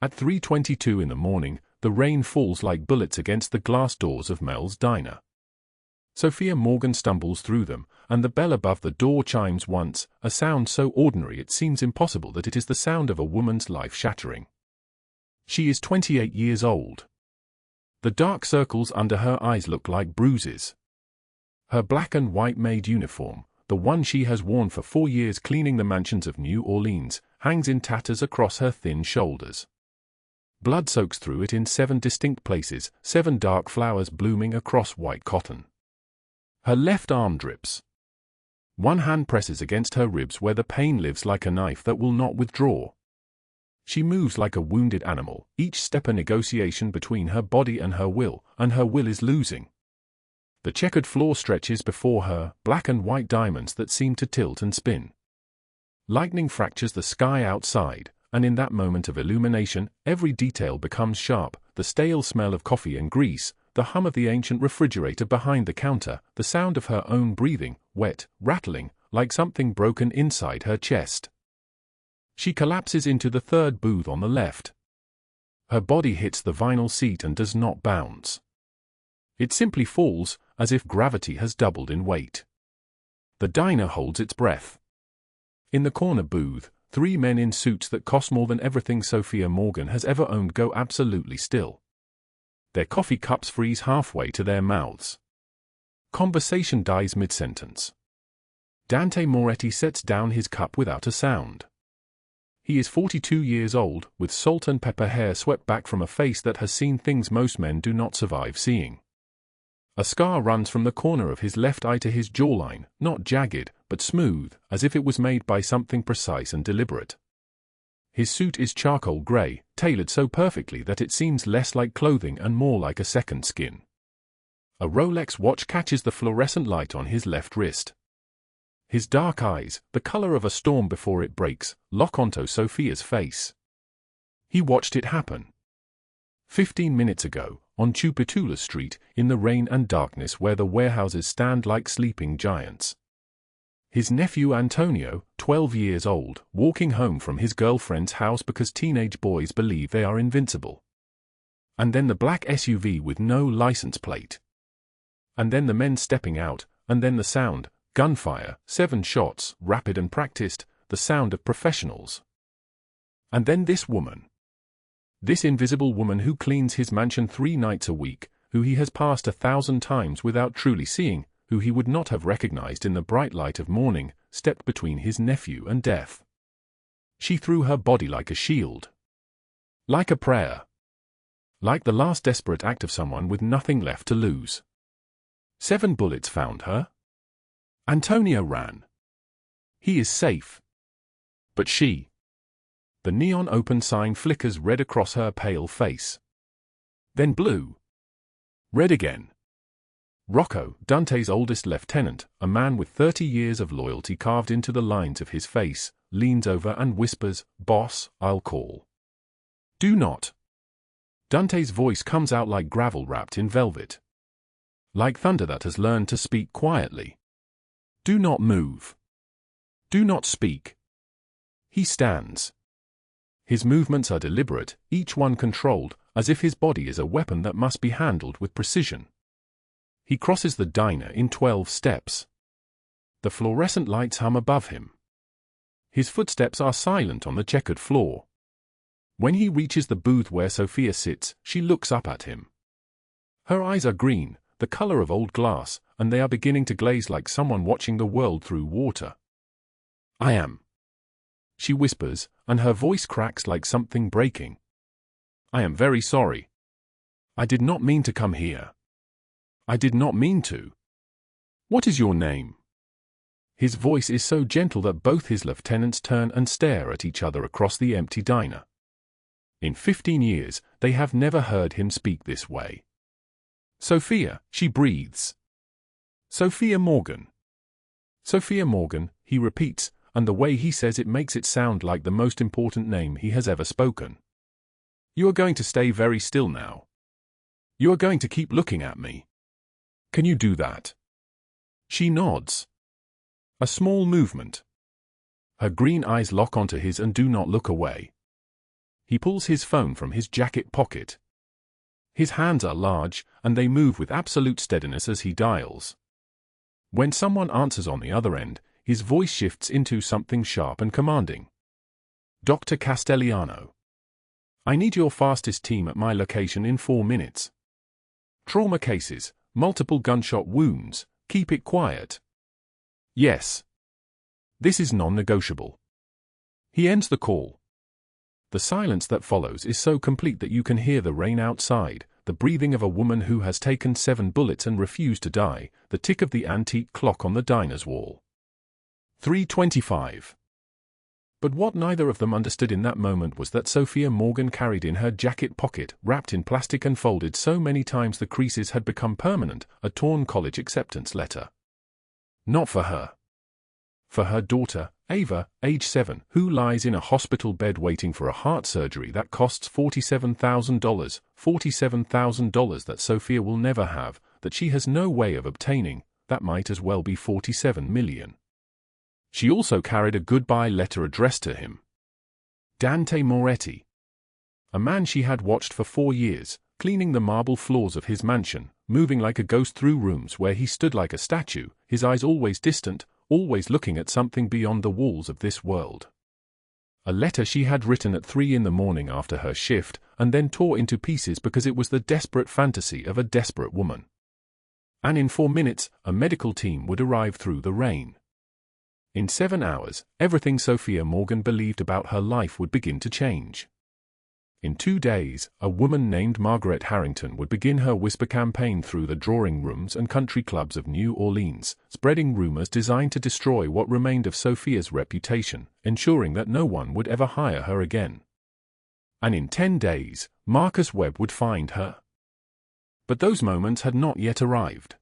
At 3:22 in the morning, the rain falls like bullets against the glass doors of Mel's diner. Sofia Morgan stumbles through them, and the bell above the door chimes once, a sound so ordinary it seems impossible that it is the sound of a woman's life shattering. She is 28 years old. The dark circles under her eyes look like bruises. Her black and white maid uniform, the one she has worn for 4 years cleaning the mansions of New Orleans, hangs in tatters across her thin shoulders. Blood soaks through it in 7 distinct places, 7 dark flowers blooming across white cotton. Her left arm drips. One hand presses against her ribs where the pain lives like a knife that will not withdraw. She moves like a wounded animal, each step a negotiation between her body and her will is losing. The checkered floor stretches before her, black and white diamonds that seem to tilt and spin. Lightning fractures the sky outside, and in that moment of illumination, every detail becomes sharp, the stale smell of coffee and grease, the hum of the ancient refrigerator behind the counter, the sound of her own breathing, wet, rattling, like something broken inside her chest. She collapses into the third booth on the left. Her body hits the vinyl seat and does not bounce. It simply falls, as if gravity has doubled in weight. The diner holds its breath. In the corner booth, 3 men in suits that cost more than everything Sofia Morgan has ever owned go absolutely still. Their coffee cups freeze halfway to their mouths. Conversation dies mid-sentence. Dante Moretti sets down his cup without a sound. He is 42 years old, with salt and pepper hair swept back from a face that has seen things most men do not survive seeing. A scar runs from the corner of his left eye to his jawline, not jagged, but smooth, as if it was made by something precise and deliberate. His suit is charcoal gray, tailored so perfectly that it seems less like clothing and more like a second skin. A Rolex watch catches the fluorescent light on his left wrist. His dark eyes, the color of a storm before it breaks, lock onto Sofia's face. He watched it happen. 15 minutes ago, on Chupitula Street, in the rain and darkness where the warehouses stand like sleeping giants. His nephew Antonio, 12 years old, walking home from his girlfriend's house because teenage boys believe they are invincible. And then the black SUV with no license plate. And then the men stepping out, and then the sound, gunfire, 7 shots, rapid and practiced, the sound of professionals. And then this woman. This invisible woman who cleans his mansion 3 nights a week, who he has passed 1,000 times without truly seeing, who he would not have recognized in the bright light of morning, stepped between his nephew and death. She threw her body like a shield. Like a prayer. Like the last desperate act of someone with nothing left to lose. 7 bullets found her. Antonio ran. He is safe. But she. The neon open sign flickers red across her pale face. Then blue. Red again. Rocco, Dante's oldest lieutenant, a man with 30 years of loyalty carved into the lines of his face, leans over and whispers, "Boss, I'll call." "Do not." Dante's voice comes out like gravel wrapped in velvet. Like thunder that has learned to speak quietly. "Do not move. Do not speak." He stands. His movements are deliberate, each one controlled, as if his body is a weapon that must be handled with precision. He crosses the diner in 12 steps. The fluorescent lights hum above him. His footsteps are silent on the checkered floor. When he reaches the booth where Sofia sits, she looks up at him. Her eyes are green, the color of old glass, and they are beginning to glaze like someone watching the world through water. "I am," she whispers, and her voice cracks like something breaking. "I am very sorry. I did not mean to come here. I did not mean to. What is your name?" His voice is so gentle that both his lieutenants turn and stare at each other across the empty diner. In 15 years, they have never heard him speak this way. "Sofia," she breathes. "Sofia Morgan." "Sofia Morgan," he repeats, and the way he says it makes it sound like the most important name he has ever spoken. "You are going to stay very still now. You are going to keep looking at me. Can you do that?" She nods. A small movement. Her green eyes lock onto his and do not look away. He pulls his phone from his jacket pocket. His hands are large, and they move with absolute steadiness as he dials. When someone answers on the other end, his voice shifts into something sharp and commanding. Dr. Castellano. I need your fastest team at my location in 4 minutes. Trauma cases, multiple gunshot wounds, keep it quiet. Yes. This is non-negotiable. He ends the call. The silence that follows is so complete that you can hear the rain outside, the breathing of a woman who has taken 7 bullets and refused to die, the tick of the antique clock on the diner's wall. 3:25. But what neither of them understood in that moment was that Sofia Morgan carried in her jacket pocket, wrapped in plastic and folded so many times the creases had become permanent, a torn college acceptance letter. Not for her. For her daughter, Ava, age 7, who lies in a hospital bed waiting for a heart surgery that costs $47,000 that Sofia will never have, that she has no way of obtaining, that might as well be $47 million. She also carried a goodbye letter addressed to him. Dante Moretti. A man she had watched for 4 years, cleaning the marble floors of his mansion, moving like a ghost through rooms where he stood like a statue, his eyes always distant, always looking at something beyond the walls of this world. A letter she had written at 3 in the morning after her shift, and then tore into pieces because it was the desperate fantasy of a desperate woman. And in 4 minutes, a medical team would arrive through the rain. In 7 hours, everything Sofia Morgan believed about her life would begin to change. In 2 days, a woman named Margaret Harrington would begin her whisper campaign through the drawing rooms and country clubs of New Orleans, spreading rumors designed to destroy what remained of Sofia's reputation, ensuring that no one would ever hire her again. And in 10 days, Marcus Webb would find her. But those moments had not yet arrived.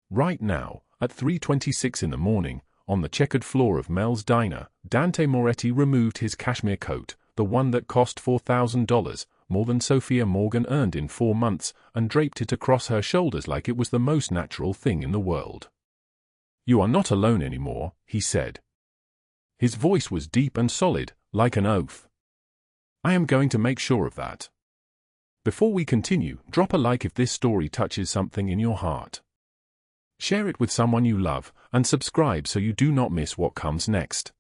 Right now, at 3:26 in the morning, on the checkered floor of Mel's diner, Dante Moretti removed his cashmere coat, the one that cost $4,000, more than Sofia Morgan earned in 4 months, and draped it across her shoulders like it was the most natural thing in the world. "You are not alone anymore," he said. His voice was deep and solid, like an oath. "I am going to make sure of that." Before we continue, drop a like if this story touches something in your heart. Share it with someone you love, and subscribe so you do not miss what comes next.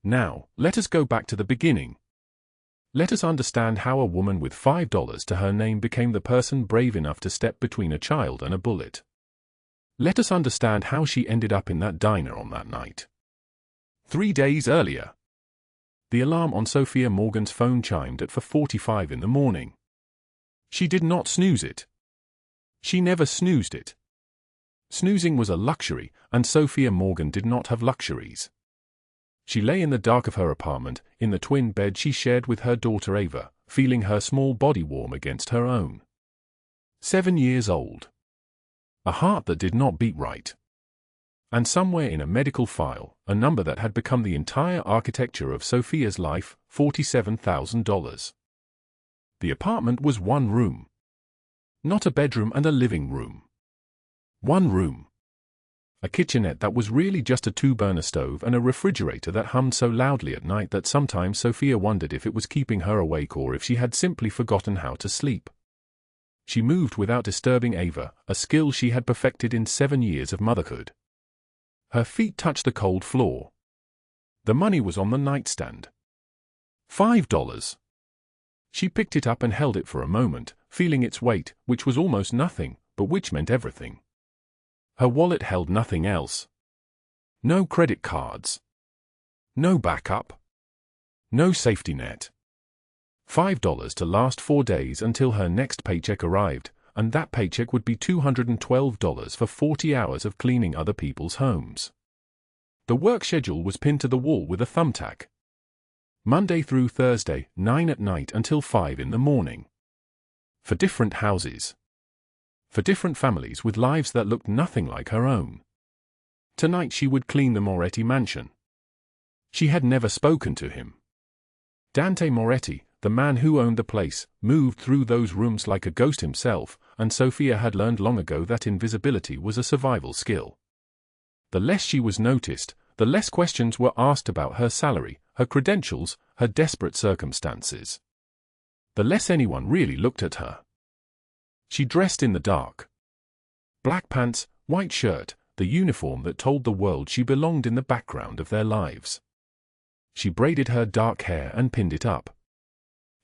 Now, let us go back to the beginning. Let us understand how a woman with $5 to her name became the person brave enough to step between a child and a bullet. Let us understand how she ended up in that diner on that night. 3 days earlier. The alarm on Sofia Morgan's phone chimed at 4:45 in the morning. She did not snooze it. She never snoozed it. Snoozing was a luxury, and Sofia Morgan did not have luxuries. She lay in the dark of her apartment, in the twin bed she shared with her daughter Ava, feeling her small body warm against her own. 7 years old. A heart that did not beat right. And somewhere in a medical file, a number that had become the entire architecture of Sofia's life, $47,000. The apartment was 1 room. Not a bedroom and a living room. 1 room. A kitchenette that was really just a 2-burner stove and a refrigerator that hummed so loudly at night that sometimes Sofia wondered if it was keeping her awake or if she had simply forgotten how to sleep. She moved without disturbing Ava, a skill she had perfected in 7 years of motherhood. Her feet touched the cold floor. The money was on the nightstand. $5. She picked it up and held it for a moment, feeling its weight, which was almost nothing, but which meant everything. Her wallet held nothing else. No credit cards. No backup. No safety net. $5 to last 4 days until her next paycheck arrived, and that paycheck would be $212 for 40 hours of cleaning other people's homes. The work schedule was pinned to the wall with a thumbtack. Monday through Thursday, 9 at night until 5 in the morning. For different houses. For different families with lives that looked nothing like her own. Tonight she would clean the Moretti mansion. She had never spoken to him. Dante Moretti, the man who owned the place, moved through those rooms like a ghost himself, and Sofia had learned long ago that invisibility was a survival skill. The less she was noticed, the less questions were asked about her salary, her credentials, her desperate circumstances. the less anyone really looked at her. She dressed in the dark. Black pants, white shirt, the uniform that told the world she belonged in the background of their lives. She braided her dark hair and pinned it up.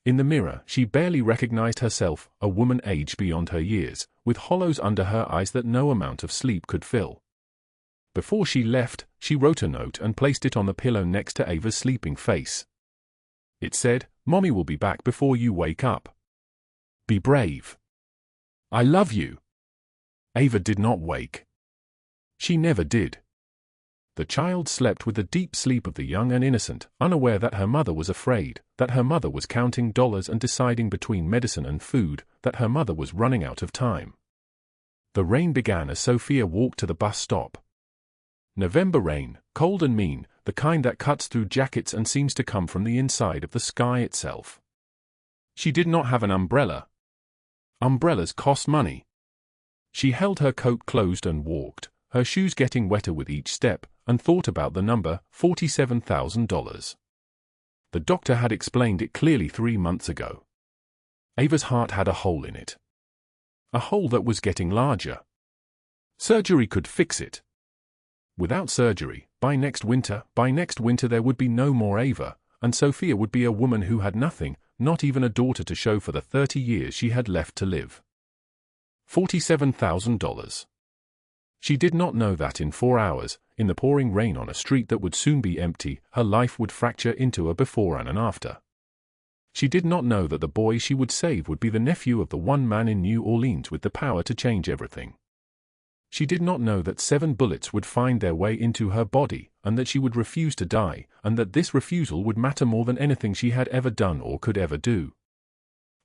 In the mirror, she barely recognized herself, a woman aged beyond her years, with hollows under her eyes that no amount of sleep could fill. Before she left, she wrote a note and placed it on the pillow next to Ava's sleeping face. It said, "Mommy will be back before you wake up. Be brave. I love you." Ava did not wake. She never did. The child slept with the deep sleep of the young and innocent, unaware that her mother was afraid, that her mother was counting dollars and deciding between medicine and food, that her mother was running out of time. The rain began as Sofia walked to the bus stop. November rain, cold and mean, the kind that cuts through jackets and seems to come from the inside of the sky itself. She did not have an umbrella. Umbrellas cost money. She held her coat closed and walked, her shoes getting wetter with each step, and thought about the number, $47,000. The doctor had explained it clearly 3 months ago. Ava's heart had a hole in it. A hole that was getting larger. Surgery could fix it. Without surgery, by next winter there would be no more Ava, and Sofia would be a woman who had nothing, not even a daughter to show for the 30 years she had left to live. $47,000. She did not know that in 4 hours, in the pouring rain on a street that would soon be empty, her life would fracture into a before and an after. She did not know that the boy she would save would be the nephew of the one man in New Orleans with the power to change everything. She did not know that 7 bullets would find their way into her body, and that she would refuse to die, and that this refusal would matter more than anything she had ever done or could ever do.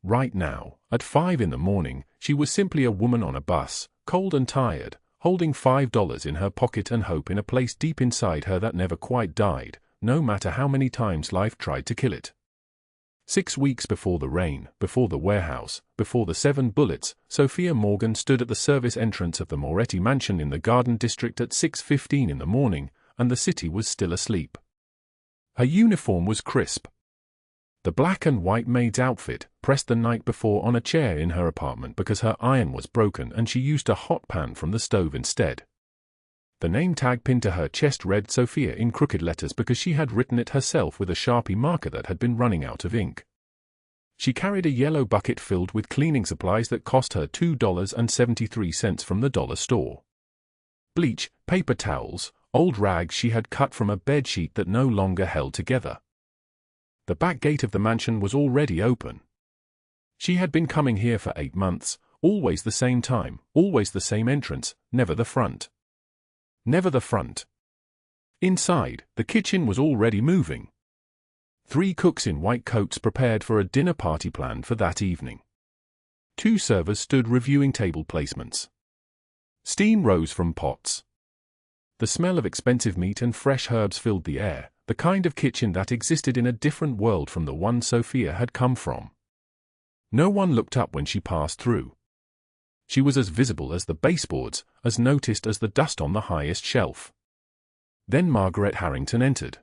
Right now, at 5 in the morning, she was simply a woman on a bus, cold and tired, holding $5 in her pocket and hope in a place deep inside her that never quite died, no matter how many times life tried to kill it. 6 weeks before the rain, before the warehouse, before the 7 bullets, Sofia Morgan stood at the service entrance of the Moretti mansion in the Garden District at 6:15 in the morning, and the city was still asleep. Her uniform was crisp. The black and white maid's outfit, pressed the night before on a chair in her apartment because her iron was broken and she used a hot pan from the stove instead. The name tag pinned to her chest read Sofia in crooked letters because she had written it herself with a Sharpie marker that had been running out of ink. She carried a yellow bucket filled with cleaning supplies that cost her $2.73 from the dollar store. Bleach, paper towels, old rags she had cut from a bedsheet that no longer held together. The back gate of the mansion was already open. She had been coming here for 8 months, always the same time, always the same entrance, never the front. Never the front. Inside, the kitchen was already moving. 3 cooks in white coats prepared for a dinner party planned for that evening. 2 servers stood reviewing table placements. Steam rose from pots. The smell of expensive meat and fresh herbs filled the air, the kind of kitchen that existed in a different world from the one Sofia had come from. No one looked up when she passed through. She was as visible as the baseboards, as noticed as the dust on the highest shelf. Then Margaret Harrington entered.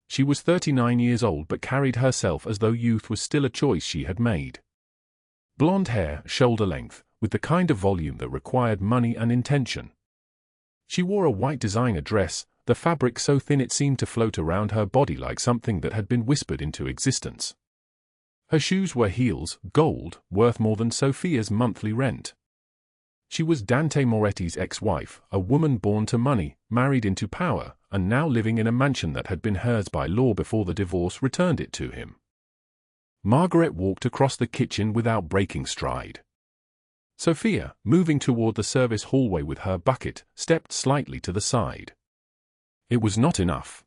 She was 39 years old but carried herself as though youth was still a choice she had made. Blonde hair, shoulder length, with the kind of volume that required money and intention. She wore a white designer dress, the fabric so thin it seemed to float around her body like something that had been whispered into existence. Her shoes were heels, gold, worth more than Sofia's monthly rent. She was Dante Moretti's ex-wife, a woman born to money, married into power, and now living in a mansion that had been hers by law before the divorce returned it to him. Margaret walked across the kitchen without breaking stride. Sofia, moving toward the service hallway with her bucket, stepped slightly to the side. It was not enough.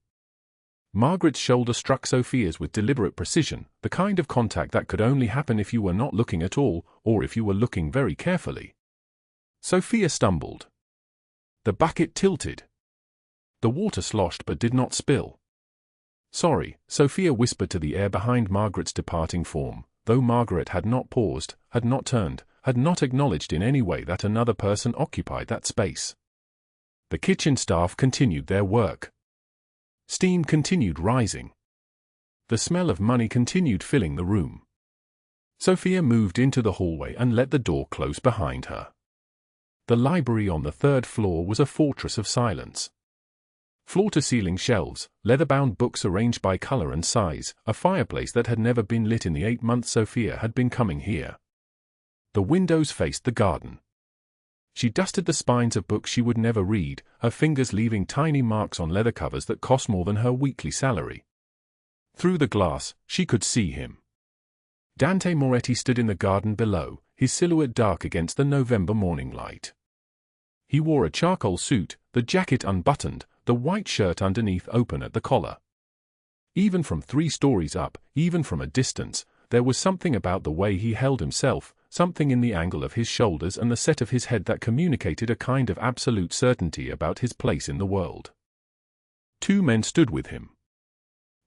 Margaret's shoulder struck Sofia's with deliberate precision, the kind of contact that could only happen if you were not looking at all, or if you were looking very carefully. Sofia stumbled. The bucket tilted. The water sloshed but did not spill. Sorry, Sofia whispered to the air behind Margaret's departing form, though Margaret had not paused, had not turned, had not acknowledged in any way that another person occupied that space. The kitchen staff continued their work. Steam continued rising. The smell of money continued filling the room. Sofia moved into the hallway and let the door close behind her. The library on the third floor was a fortress of silence. Floor-to-ceiling shelves, leather-bound books arranged by color and size, a fireplace that had never been lit in the 8 months Sofia had been coming here. The windows faced the garden. She dusted the spines of books she would never read, her fingers leaving tiny marks on leather covers that cost more than her weekly salary. Through the glass, she could see him. Dante Moretti stood in the garden below, his silhouette dark against the November morning light. He wore a charcoal suit, the jacket unbuttoned, the white shirt underneath open at the collar. Even from 3 stories up, even from a distance, there was something about the way he held himself, something in the angle of his shoulders and the set of his head that communicated a kind of absolute certainty about his place in the world. 2 men stood with him.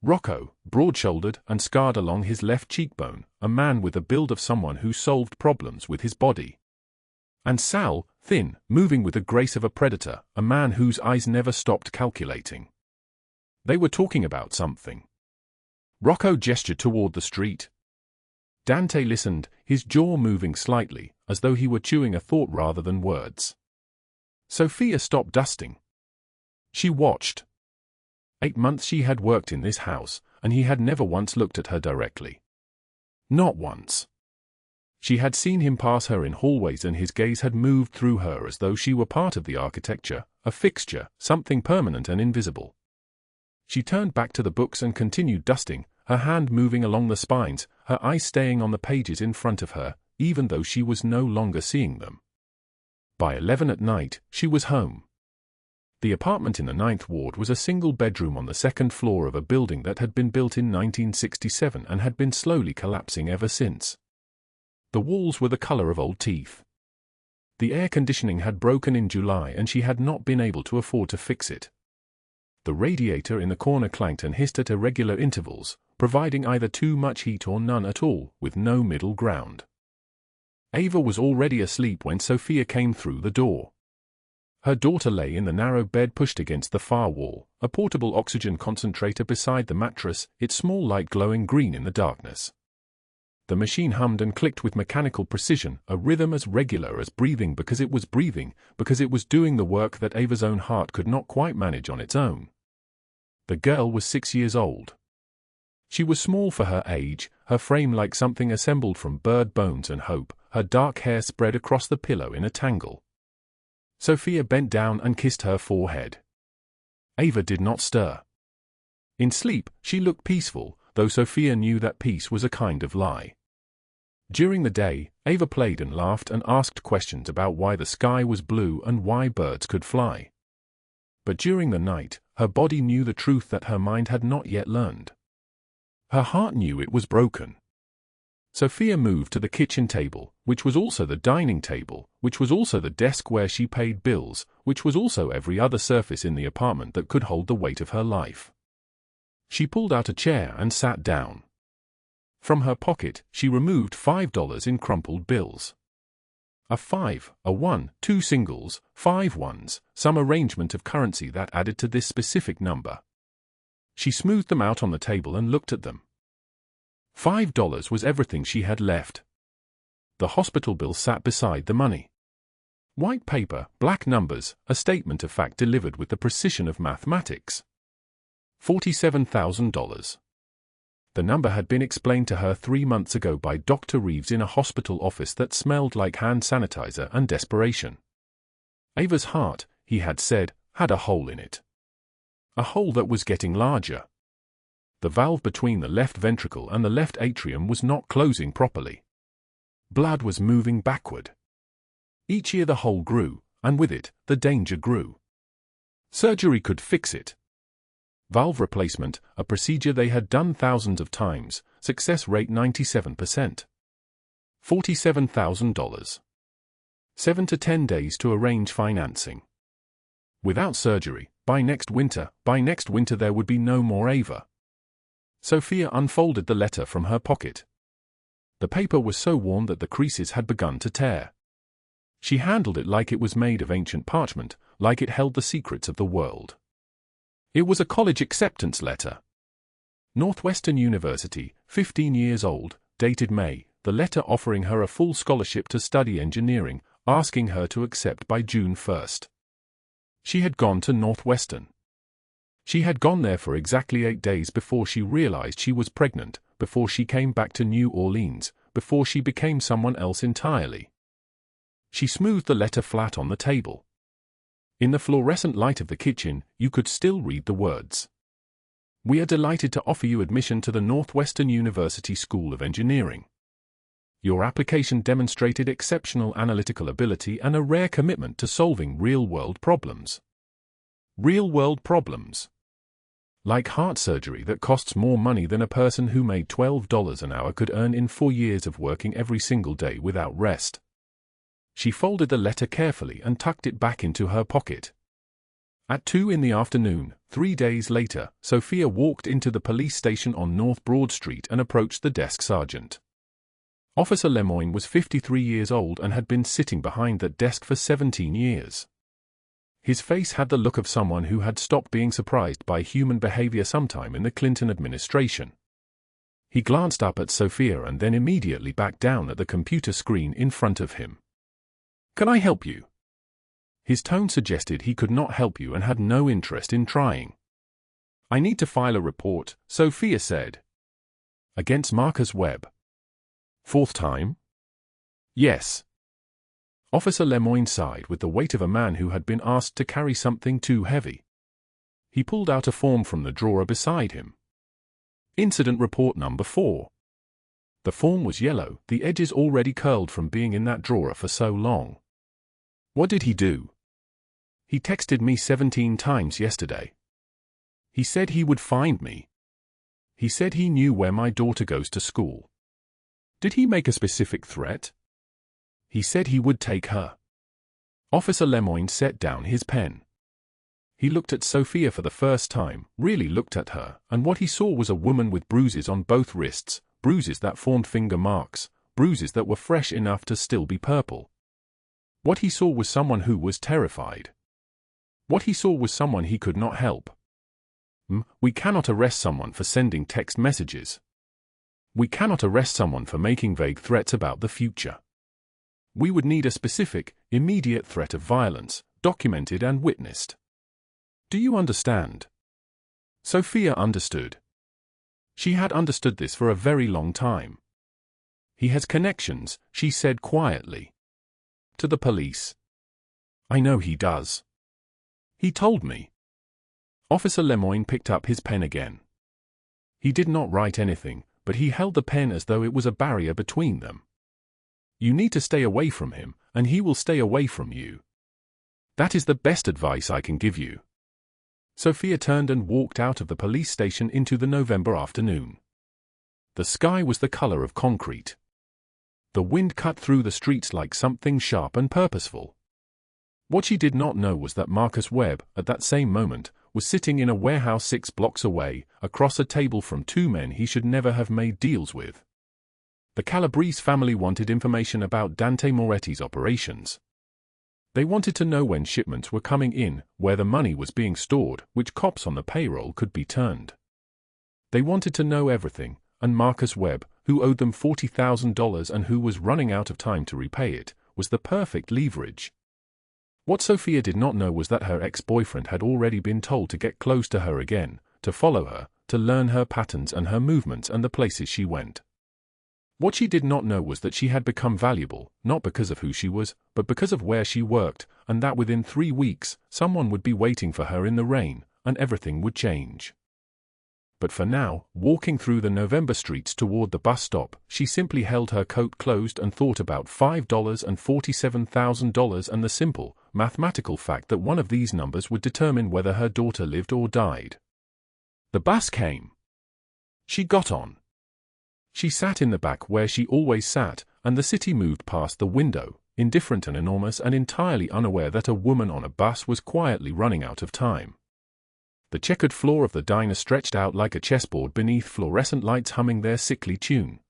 Rocco, broad-shouldered and scarred along his left cheekbone, a man with the build of someone who solved problems with his body. And Sal, thin, moving with the grace of a predator, a man whose eyes never stopped calculating. They were talking about something. Rocco gestured toward the street. Dante listened, his jaw moving slightly, as though he were chewing a thought rather than words. Sofia stopped dusting. She watched. 8 months she had worked in this house, and he had never once looked at her directly. Not once. She had seen him pass her in hallways and his gaze had moved through her as though she were part of the architecture, a fixture, something permanent and invisible. She turned back to the books and continued dusting, her hand moving along the spines, her eyes staying on the pages in front of her, even though she was no longer seeing them. By 11 at night, she was home. The apartment in the 9th ward was a single bedroom on the 2nd floor of a building that had been built in 1967 and had been slowly collapsing ever since. The walls were the color of old teeth. The air conditioning had broken in July and she had not been able to afford to fix it. The radiator in the corner clanked and hissed at irregular intervals, providing either too much heat or none at all, with no middle ground. Ava was already asleep when Sofia came through the door. Her daughter lay in the narrow bed pushed against the far wall, a portable oxygen concentrator beside the mattress, its small light glowing green in the darkness. The machine hummed and clicked with mechanical precision, a rhythm as regular as breathing because it was doing the work that Ava's own heart could not quite manage on its own. The girl was 6 years old. She was small for her age, her frame like something assembled from bird bones and hope, her dark hair spread across the pillow in a tangle. Sofia bent down and kissed her forehead. Ava did not stir. In sleep, she looked peaceful, though Sofia knew that peace was a kind of lie. During the day, Ava played and laughed and asked questions about why the sky was blue and why birds could fly. But during the night, her body knew the truth that her mind had not yet learned. Her heart knew it was broken. Sofia moved to the kitchen table, which was also the dining table, which was also the desk where she paid bills, which was also every other surface in the apartment that could hold the weight of her life. She pulled out a chair and sat down. From her pocket, she removed $5 in crumpled bills. A 5, a 1, 2 singles, 5 ones, some arrangement of currency that added to this specific number. She smoothed them out on the table and looked at them. $5 was everything she had left. The hospital bill sat beside the money. White paper, black numbers, a statement of fact delivered with the precision of mathematics. $47,000. The number had been explained to her 3 months ago by Dr. Reeves in a hospital office that smelled like hand sanitizer and desperation. Ava's heart, he had said, had a hole in it. A hole that was getting larger. The valve between the left ventricle and the left atrium was not closing properly. Blood was moving backward. Each year the hole grew, and with it, the danger grew. Surgery could fix it. Valve replacement, a procedure they had done thousands of times, success rate 97%. $47,000. 7 to 10 days to arrange financing. Without surgery, by next winter there would be no more Ava. Sofia unfolded the letter from her pocket. The paper was so worn that the creases had begun to tear. She handled it like it was made of ancient parchment, like it held the secrets of the world. It was a college acceptance letter. Northwestern University, 15 years old, dated May the letter offering her a full scholarship to study engineering, asking her to accept by June 1st. She had gone to Northwestern. She had gone there for exactly 8 days before she realized she was pregnant, before she came back to New Orleans, before she became someone else entirely. She smoothed the letter flat on the table. In the fluorescent light of the kitchen, you could still read the words. "We are delighted to offer you admission to the Northwestern University School of Engineering. Your application demonstrated exceptional analytical ability and a rare commitment to solving real-world problems." Real-world problems. Like heart surgery that costs more money than a person who made $12 an hour could earn in 4 years of working every single day without rest. She folded the letter carefully and tucked it back into her pocket. At 2 in the afternoon, 3 days later, Sofia walked into the police station on North Broad Street and approached the desk sergeant. Officer Lemoyne was 53 years old and had been sitting behind that desk for 17 years. His face had the look of someone who had stopped being surprised by human behavior sometime in the Clinton administration. He glanced up at Sofia and then immediately back down at the computer screen in front of him. "Can I help you?" His tone suggested he could not help you and had no interest in trying. "I need to file a report," Sofia said. "Against Marcus Webb." "Fourth time?" "Yes." Officer Lemoyne sighed with the weight of a man who had been asked to carry something too heavy. He pulled out a form from the drawer beside him. "Incident report number 4. The form was yellow, the edges already curled from being in that drawer for so long. "What did he do?" "He texted me 17 times yesterday. He said he would find me. He said he knew where my daughter goes to school." "Did he make a specific threat?" "He said he would take her." Officer Lemoyne set down his pen. He looked at Sofia for the first time, really looked at her, and what he saw was a woman with bruises on both wrists, bruises that formed finger marks, bruises that were fresh enough to still be purple. What he saw was someone who was terrified. What he saw was someone he could not help. We cannot arrest someone for sending text messages. We cannot arrest someone for making vague threats about the future. We would need a specific, immediate threat of violence, documented and witnessed. Do you understand? Sofia understood. She had understood this for a very long time. He has connections, she said quietly. To the police. I know he does. He told me. Officer Lemoyne picked up his pen again. He did not write anything, but he held the pen as though it was a barrier between them. You need to stay away from him, and he will stay away from you. That is the best advice I can give you. Sofia turned and walked out of the police station into the November afternoon. The sky was the color of concrete. The wind cut through the streets like something sharp and purposeful. What she did not know was that Marcus Webb, at that same moment, was sitting in a warehouse 6 blocks away, across a table from 2 men he should never have made deals with. The Calabrese family wanted information about Dante Moretti's operations. They wanted to know when shipments were coming in, where the money was being stored, which cops on the payroll could be turned. They wanted to know everything, and Marcus Webb, who owed them $40,000 and who was running out of time to repay it, was the perfect leverage. What Sofia did not know was that her ex-boyfriend had already been told to get close to her again, to follow her, to learn her patterns and her movements and the places she went. What she did not know was that she had become valuable, not because of who she was, but because of where she worked, and that within 3 weeks, someone would be waiting for her in the rain, and everything would change. But for now, walking through the November streets toward the bus stop, she simply held her coat closed and thought about $5,047,000 and the simple, mathematical fact that one of these numbers would determine whether her daughter lived or died. The bus came. She got on. She sat in the back where she always sat, and the city moved past the window, indifferent and enormous and entirely unaware that a woman on a bus was quietly running out of time. The checkered floor of the diner stretched out like a chessboard beneath fluorescent lights humming their sickly tune.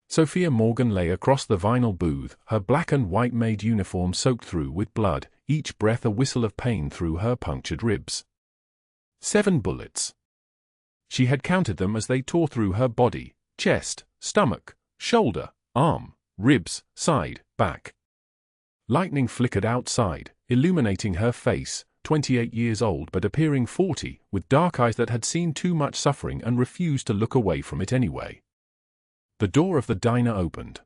Sofia Morgan lay across the vinyl booth, her black and white maid uniform soaked through with blood, each breath a whistle of pain through her punctured ribs. 7 bullets. She had counted them as they tore through her body, chest, stomach, shoulder, arm, ribs, side, back. Lightning flickered outside, illuminating her face, 28 years old but appearing 40, with dark eyes that had seen too much suffering and refused to look away from it anyway. The door of the diner opened.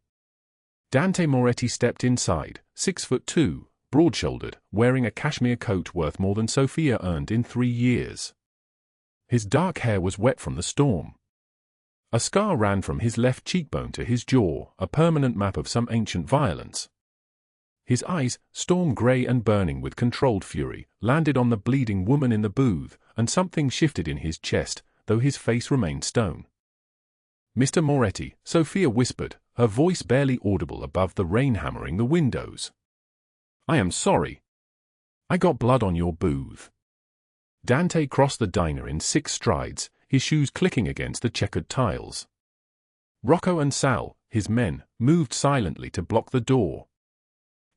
Dante Moretti stepped inside, 6'2", broad-shouldered, wearing a cashmere coat worth more than Sofia earned in 3 years. His dark hair was wet from the storm. A scar ran from his left cheekbone to his jaw, a permanent map of some ancient violence. His eyes, storm-grey and burning with controlled fury, landed on the bleeding woman in the booth, and something shifted in his chest, though his face remained stone. "Mr. Moretti," Sofia whispered, her voice barely audible above the rain hammering the windows. "I am sorry. I got blood on your booth." Dante crossed the diner in 6 strides, his shoes clicking against the checkered tiles. Rocco and Sal, his men, moved silently to block the door.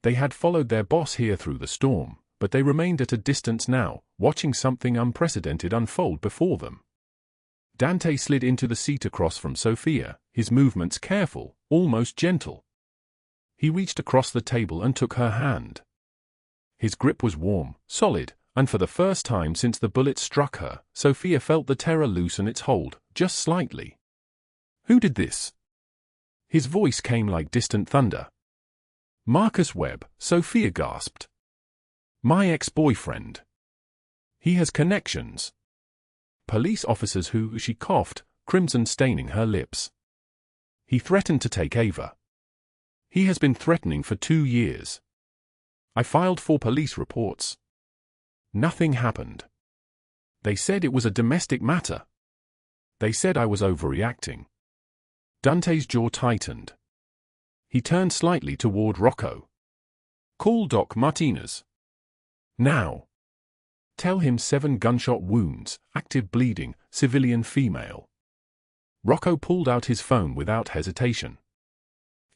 They had followed their boss here through the storm, but they remained at a distance now, watching something unprecedented unfold before them. Dante slid into the seat across from Sofia, his movements careful, almost gentle. He reached across the table and took her hand. His grip was warm, solid, and for the first time since the bullet struck her, Sofia felt the terror loosen its hold, just slightly. "Who did this?" His voice came like distant thunder. "Marcus Webb," Sofia gasped. "My ex-boyfriend. He has connections. Police officers who," she coughed, crimson staining her lips. "He threatened to take Ava. He has been threatening for 2 years. I filed 4 police reports. Nothing happened. They said it was a domestic matter. They said I was overreacting." Dante's jaw tightened. He turned slightly toward Rocco. "Call Doc Martinez. Now. Tell him 7 gunshot wounds, active bleeding, civilian female." Rocco pulled out his phone without hesitation.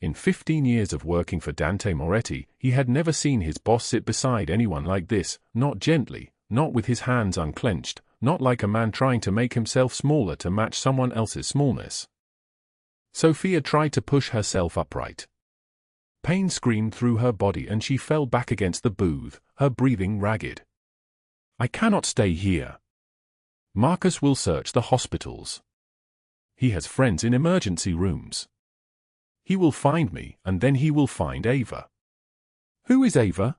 In 15 years of working for Dante Moretti, he had never seen his boss sit beside anyone like this, not gently, not with his hands unclenched, not like a man trying to make himself smaller to match someone else's smallness. Sofia tried to push herself upright. Pain screamed through her body and she fell back against the booth, her breathing ragged. "I cannot stay here. Marcus will search the hospitals. He has friends in emergency rooms. He will find me, and then he will find Ava." "Who is Ava?"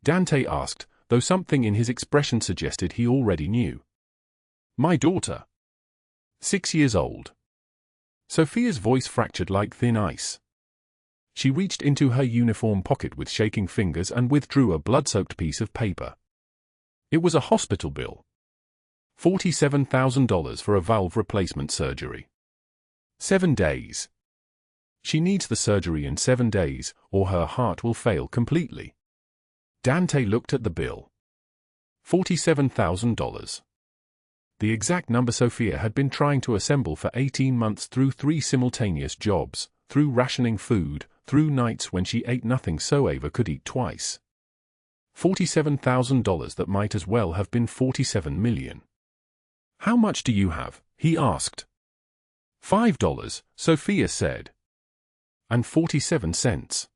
Dante asked, though something in his expression suggested he already knew. "My daughter. 6 years old." Sofia's voice fractured like thin ice. She reached into her uniform pocket with shaking fingers and withdrew a blood-soaked piece of paper. It was a hospital bill. $47,000 for a valve replacement surgery. 7 days. She needs the surgery in 7 days, or her heart will fail completely. Dante looked at the bill. $47,000. The exact number Sofia had been trying to assemble for 18 months through 3 simultaneous jobs, through rationing food, through nights when she ate nothing so Ava could eat twice. $47,000 that might as well have been 47 million. "How much do you have?" he asked. $5, Sofia said. "And 47 cents.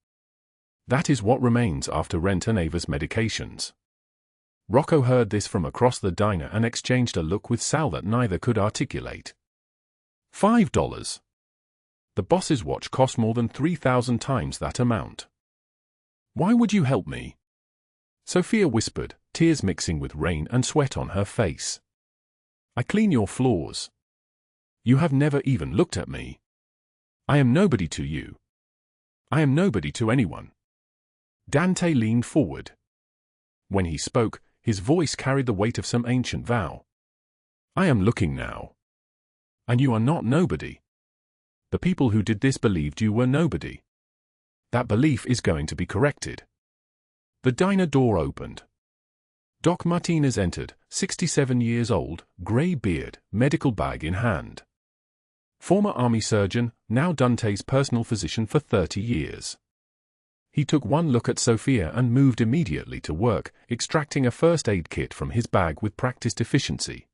That is what remains after rent and Ava's medications." Rocco heard this from across the diner and exchanged a look with Sal that neither could articulate. $5. The boss's watch cost more than 3,000 times that amount. "Why would you help me?" Sofia whispered, tears mixing with rain and sweat on her face. "I clean your floors. You have never even looked at me. I am nobody to you. I am nobody to anyone." Dante leaned forward. When he spoke, his voice carried the weight of some ancient vow. "I am looking now. And you are not nobody. The people who did this believed you were nobody. That belief is going to be corrected." The diner door opened. Doc Martinez entered, 67 years old, grey beard, medical bag in hand. Former army surgeon, now Dante's personal physician for 30 years. He took one look at Sofia and moved immediately to work, extracting a first aid kit from his bag with practiced efficiency.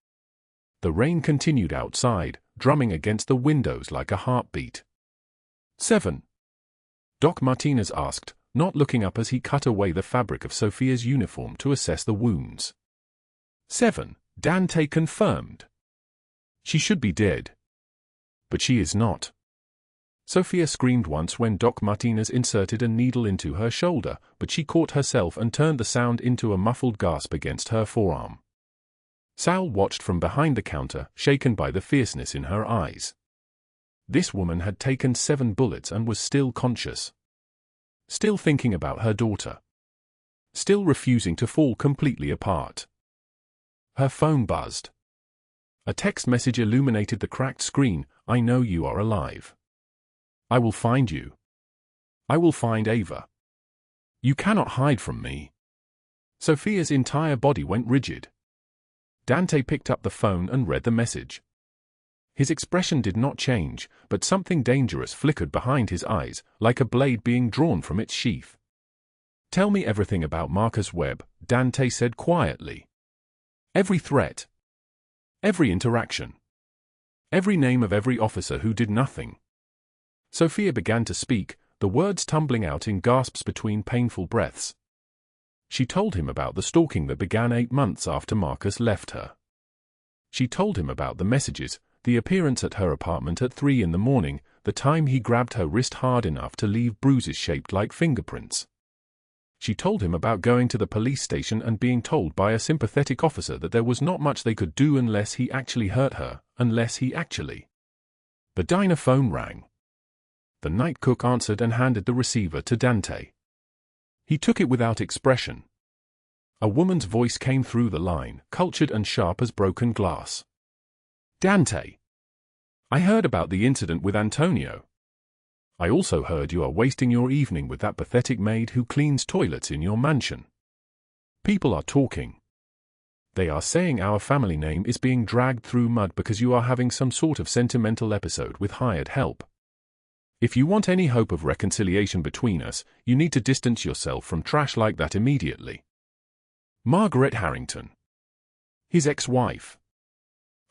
The rain continued outside, drumming against the windows like a heartbeat. 7. Doc Martinez asked, not looking up as he cut away the fabric of Sofia's uniform to assess the wounds. 7. Dante confirmed. She should be dead. But she is not. Sofia screamed once when Doc Martinez inserted a needle into her shoulder, but she caught herself and turned the sound into a muffled gasp against her forearm. Sal watched from behind the counter, shaken by the fierceness in her eyes. This woman had taken 7 bullets and was still conscious. Still thinking about her daughter. Still refusing to fall completely apart. Her phone buzzed. A text message illuminated the cracked screen. I know you are alive. I will find you. I will find Ava. You cannot hide from me. Sofia's entire body went rigid. Dante picked up the phone and read the message. His expression did not change, but something dangerous flickered behind his eyes, like a blade being drawn from its sheath. Tell me everything about Marcus Webb, Dante said quietly. Every threat. Every interaction. Every name of every officer who did nothing. Sofia began to speak, the words tumbling out in gasps between painful breaths. She told him about the stalking that began 8 months after Marcus left her. She told him about the messages, the appearance at her apartment at 3 in the morning, the time he grabbed her wrist hard enough to leave bruises shaped like fingerprints. She told him about going to the police station and being told by a sympathetic officer that there was not much they could do unless he actually hurt her, unless he actually. The diner phone rang. The night cook answered and handed the receiver to Dante. He took it without expression. A woman's voice came through the line, cultured and sharp as broken glass. Dante. I heard about the incident with Antonio. I also heard you are wasting your evening with that pathetic maid who cleans toilets in your mansion. People are talking. They are saying our family name is being dragged through mud because you are having some sort of sentimental episode with hired help. If you want any hope of reconciliation between us, you need to distance yourself from trash like that immediately. Margaret Harrington. His ex-wife.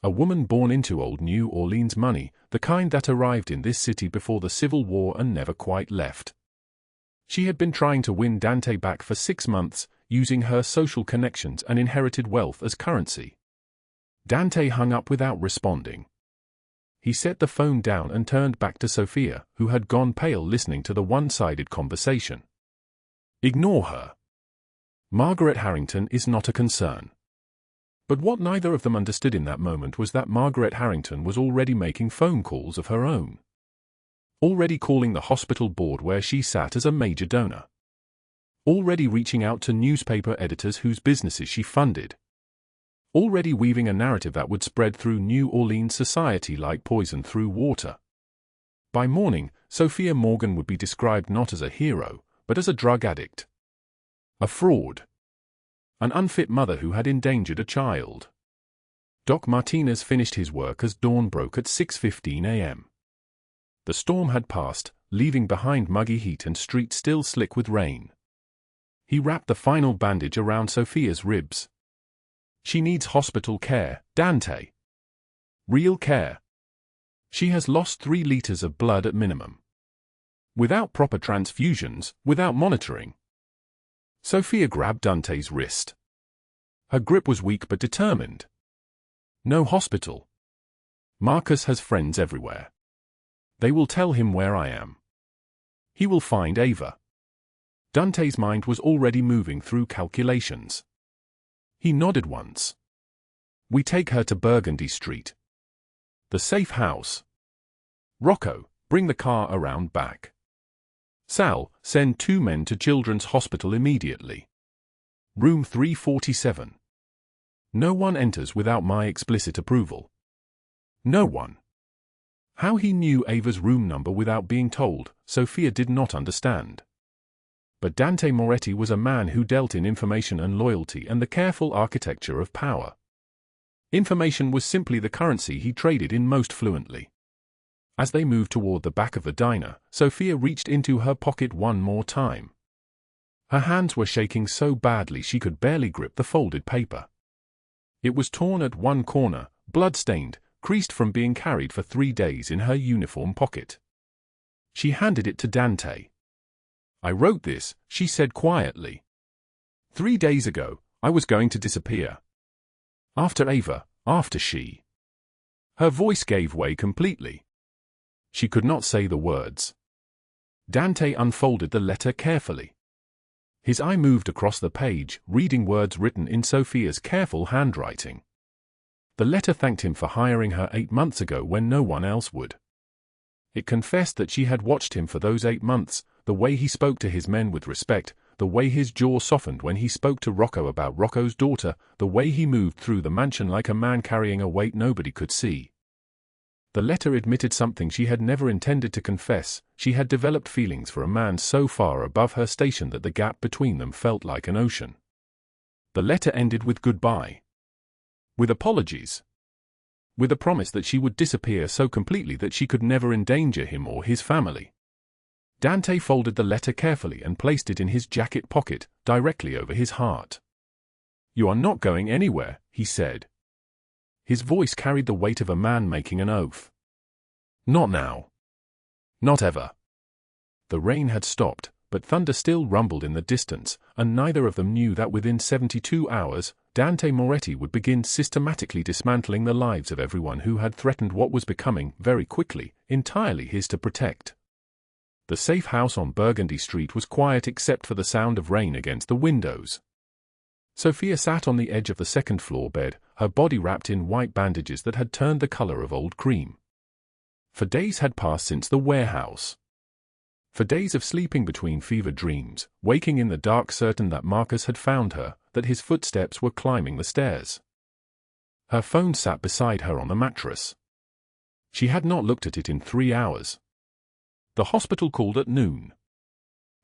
A woman born into old New Orleans money, the kind that arrived in this city before the Civil War and never quite left. She had been trying to win Dante back for 6 months, using her social connections and inherited wealth as currency. Dante hung up without responding. He set the phone down and turned back to Sofia, who had gone pale listening to the one-sided conversation. Ignore her. Margaret Harrington is not a concern. But what neither of them understood in that moment was that Margaret Harrington was already making phone calls of her own. Already calling the hospital board where she sat as a major donor. Already reaching out to newspaper editors whose businesses she funded. Already weaving a narrative that would spread through New Orleans society like poison through water. By morning, Sofia Morgan would be described not as a hero, but as a drug addict. A fraud. An unfit mother who had endangered a child. Doc Martinez finished his work as dawn broke at 6:15 a.m. The storm had passed, leaving behind muggy heat and streets still slick with rain. He wrapped the final bandage around Sofia's ribs. She needs hospital care, Dante. Real care. She has lost 3 liters of blood at minimum. Without proper transfusions, without monitoring. Sofia grabbed Dante's wrist. Her grip was weak but determined. No hospital. Marcus has friends everywhere. They will tell him where I am. He will find Ava. Dante's mind was already moving through calculations. He nodded once. We take her to Burgundy Street. The safe house. Rocco, bring the car around back. Sal, send 2 men to Children's Hospital immediately. Room 347. No one enters without my explicit approval. No one. How he knew Ava's room number without being told, Sofia did not understand. But Dante Moretti was a man who dealt in information and loyalty and the careful architecture of power. Information was simply the currency he traded in most fluently. As they moved toward the back of the diner, Sofia reached into her pocket one more time. Her hands were shaking so badly she could barely grip the folded paper. It was torn at one corner, blood-stained, creased from being carried for 3 days in her uniform pocket. She handed it to Dante. "I wrote this," she said quietly. "3 days ago, I was going to disappear. After Ava, after she." Her voice gave way completely. She could not say the words. Dante unfolded the letter carefully. His eye moved across the page, reading words written in Sofia's careful handwriting. The letter thanked him for hiring her 8 months ago when no one else would. It confessed that she had watched him for those 8 months, the way he spoke to his men with respect, the way his jaw softened when he spoke to Rocco about Rocco's daughter, the way he moved through the mansion like a man carrying a weight nobody could see. The letter admitted something she had never intended to confess. She had developed feelings for a man so far above her station that the gap between them felt like an ocean. The letter ended with goodbye. With apologies. With a promise that she would disappear so completely that she could never endanger him or his family. Dante folded the letter carefully and placed it in his jacket pocket, directly over his heart. "You are not going anywhere," he said. His voice carried the weight of a man making an oath. "Not now. Not ever." The rain had stopped, but thunder still rumbled in the distance, and neither of them knew that within 72 hours, Dante Moretti would begin systematically dismantling the lives of everyone who had threatened what was becoming, very quickly, entirely his to protect. The safe house on Burgundy Street was quiet except for the sound of rain against the windows. Sofia sat on the edge of the second-floor bed, her body wrapped in white bandages that had turned the color of old cream. For days had passed since the warehouse. For days of sleeping between fever dreams, waking in the dark certain that Marcus had found her, that his footsteps were climbing the stairs. Her phone sat beside her on the mattress. She had not looked at it in 3 hours. The hospital called at noon.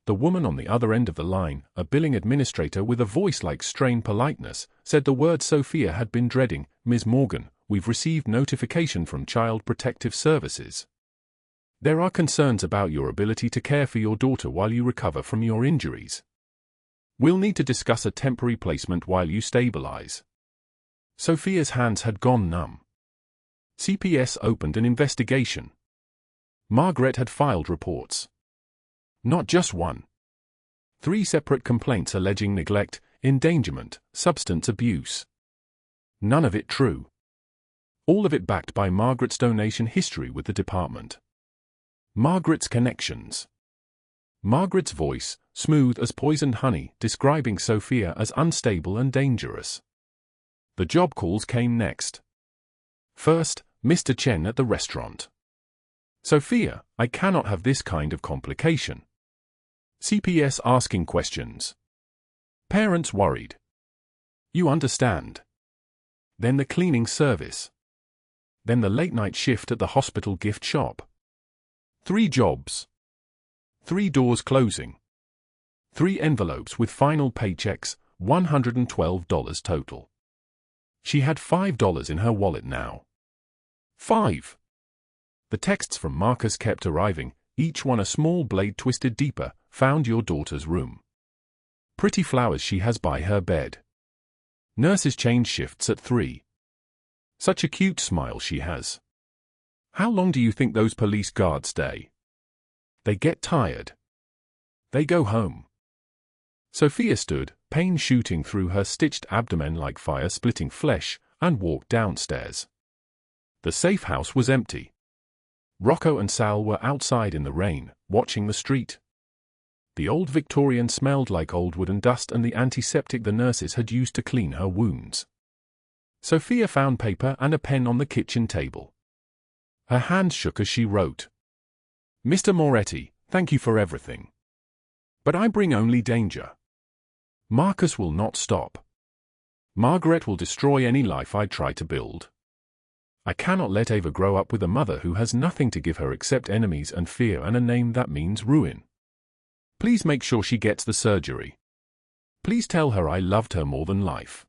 The woman on the other end of the line, a billing administrator with a voice like strained politeness, said the word Sofia had been dreading. "Ms. Morgan, we've received notification from Child Protective Services. There are concerns about your ability to care for your daughter while you recover from your injuries. We'll need to discuss a temporary placement while you stabilize." Sofia's hands had gone numb. CPS opened an investigation. Margaret had filed reports. Not just one. 3 separate complaints alleging neglect, endangerment, substance abuse. None of it true. All of it backed by Margaret's donation history with the department. Margaret's connections. Margaret's voice, smooth as poisoned honey, describing Sofia as unstable and dangerous. The job calls came next. First, Mr. Chen at the restaurant. "Sofia, I cannot have this kind of complication." CPS asking questions. Parents worried. "You understand." Then the cleaning service. Then the late-night shift at the hospital gift shop. 3 jobs. 3 doors closing. 3 envelopes with final paychecks, $112 total. She had $5 in her wallet now. 5. The texts from Marcus kept arriving, each one a small blade twisted deeper. "Found your daughter's room. Pretty flowers she has by her bed. Nurses change shifts at 3. Such a cute smile she has. How long do you think those police guards stay? They get tired. They go home." Sofia stood, pain shooting through her stitched abdomen like fire-splitting flesh, and walked downstairs. The safe house was empty. Rocco and Sal were outside in the rain, watching the street. The old Victorian smelled like old wood and dust and the antiseptic the nurses had used to clean her wounds. Sofia found paper and a pen on the kitchen table. Her hands shook as she wrote. "Mr. Moretti, thank you for everything. But I bring only danger. Marcus will not stop. Margaret will destroy any life I try to build. I cannot let Ava grow up with a mother who has nothing to give her except enemies and fear and a name that means ruin. Please make sure she gets the surgery. Please tell her I loved her more than life.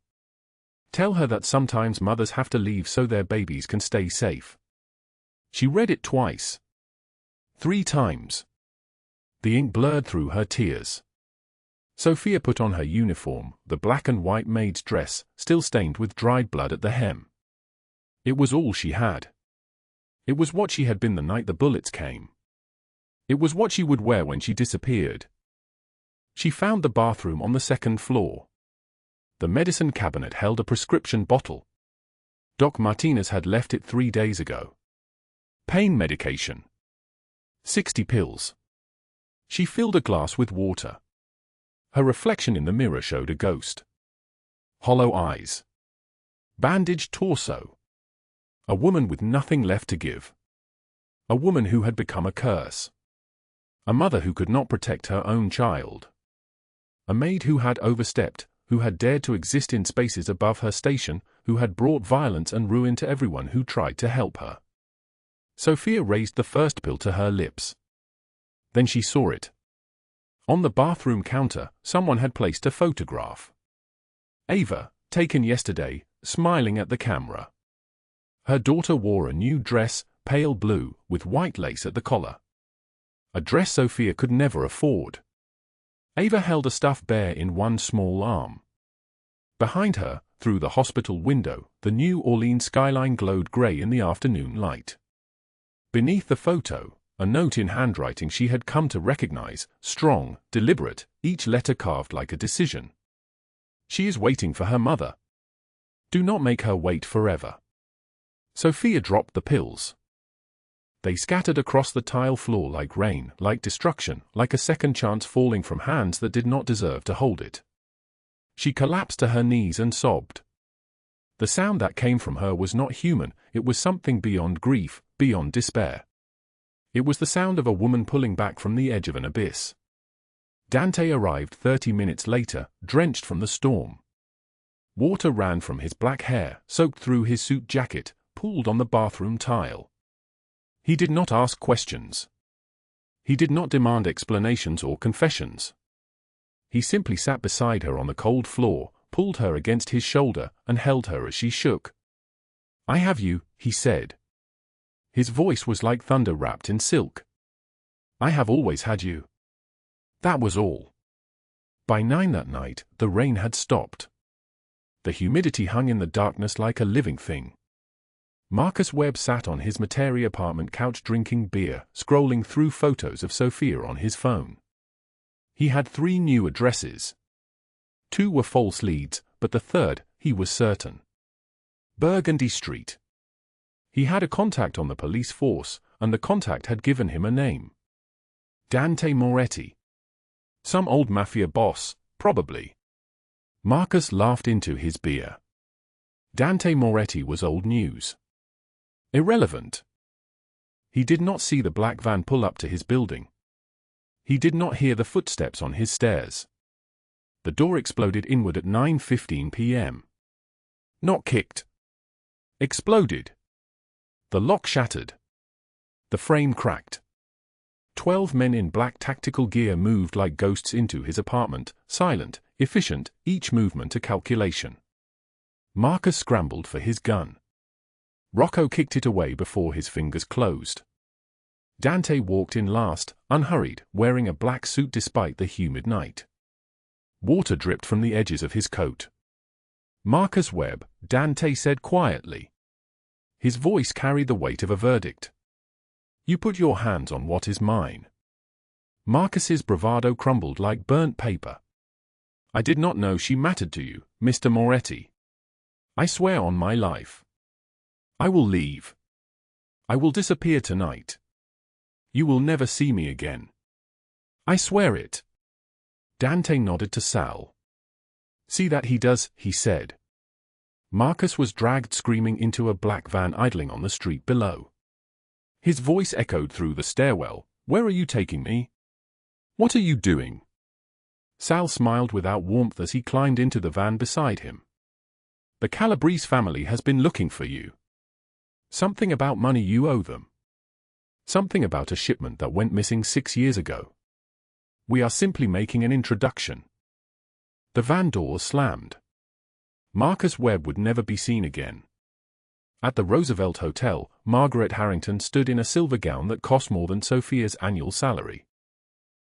Tell her that sometimes mothers have to leave so their babies can stay safe." She read it twice. 3 times. The ink blurred through her tears. Sofia put on her uniform, the black and white maid's dress, still stained with dried blood at the hem. It was all she had. It was what she had been the night the bullets came. It was what she would wear when she disappeared. She found the bathroom on the second floor. The medicine cabinet held a prescription bottle. Doc Martinez had left it 3 days ago. Pain medication. 60 pills. She filled a glass with water. Her reflection in the mirror showed a ghost. Hollow eyes. Bandaged torso. A woman with nothing left to give. A woman who had become a curse. A mother who could not protect her own child. A maid who had overstepped, who had dared to exist in spaces above her station, who had brought violence and ruin to everyone who tried to help her. Sofia raised the first pill to her lips. Then she saw it. On the bathroom counter, someone had placed a photograph. Ava, taken yesterday, smiling at the camera. Her daughter wore a new dress, pale blue, with white lace at the collar. A dress Sofia could never afford. Ava held a stuffed bear in one small arm. Behind her, through the hospital window, the New Orleans skyline glowed grey in the afternoon light. Beneath the photo, a note in handwriting she had come to recognize, strong, deliberate, each letter carved like a decision. She is waiting for her mother. Do not make her wait forever. Sofia dropped the pills. They scattered across the tile floor like rain, like destruction, like a second chance falling from hands that did not deserve to hold it. She collapsed to her knees and sobbed. The sound that came from her was not human, it was something beyond grief, beyond despair. It was the sound of a woman pulling back from the edge of an abyss. Dante arrived 30 minutes later, drenched from the storm. Water ran from his black hair, soaked through his suit jacket, pooled on the bathroom tile. He did not ask questions. He did not demand explanations or confessions. He simply sat beside her on the cold floor, pulled her against his shoulder, and held her as she shook. "I have you," he said. His voice was like thunder wrapped in silk. "I have always had you." That was all. By 9 that night, the rain had stopped. The humidity hung in the darkness like a living thing. Marcus Webb sat on his Metairie apartment couch drinking beer, scrolling through photos of Sofia on his phone. He had 3 new addresses. 2 were false leads, but the third, he was certain. Burgundy Street. He had a contact on the police force, and the contact had given him a name. Dante Moretti. Some old Mafia boss, probably. Marcus laughed into his beer. Dante Moretti was old news. Irrelevant. He did not see the black van pull up to his building. He did not hear the footsteps on his stairs. The door exploded inward at 9:15 p.m. Not kicked. Exploded. The lock shattered. The frame cracked. 12 men in black tactical gear moved like ghosts into his apartment, silent, efficient, each movement a calculation. Marcus scrambled for his gun. Rocco kicked it away before his fingers closed. Dante walked in last, unhurried, wearing a black suit despite the humid night. Water dripped from the edges of his coat. "Marcus Webb," Dante said quietly. His voice carried the weight of a verdict. "You put your hands on what is mine." Marcus's bravado crumbled like burnt paper. "I did not know she mattered to you, Mr. Moretti. I swear on my life. I will leave. I will disappear tonight. You will never see me again. I swear it." Dante nodded to Sal. "See that he does," he said. Marcus was dragged screaming into a black van idling on the street below. His voice echoed through the stairwell. "Where are you taking me? What are you doing?" Sal smiled without warmth as he climbed into the van beside him. "The Calabrese family has been looking for you. Something about money you owe them. Something about a shipment that went missing 6 years ago. We are simply making an introduction." The van doors slammed. Marcus Webb would never be seen again. At the Roosevelt Hotel, Margaret Harrington stood in a silver gown that cost more than Sofia's annual salary.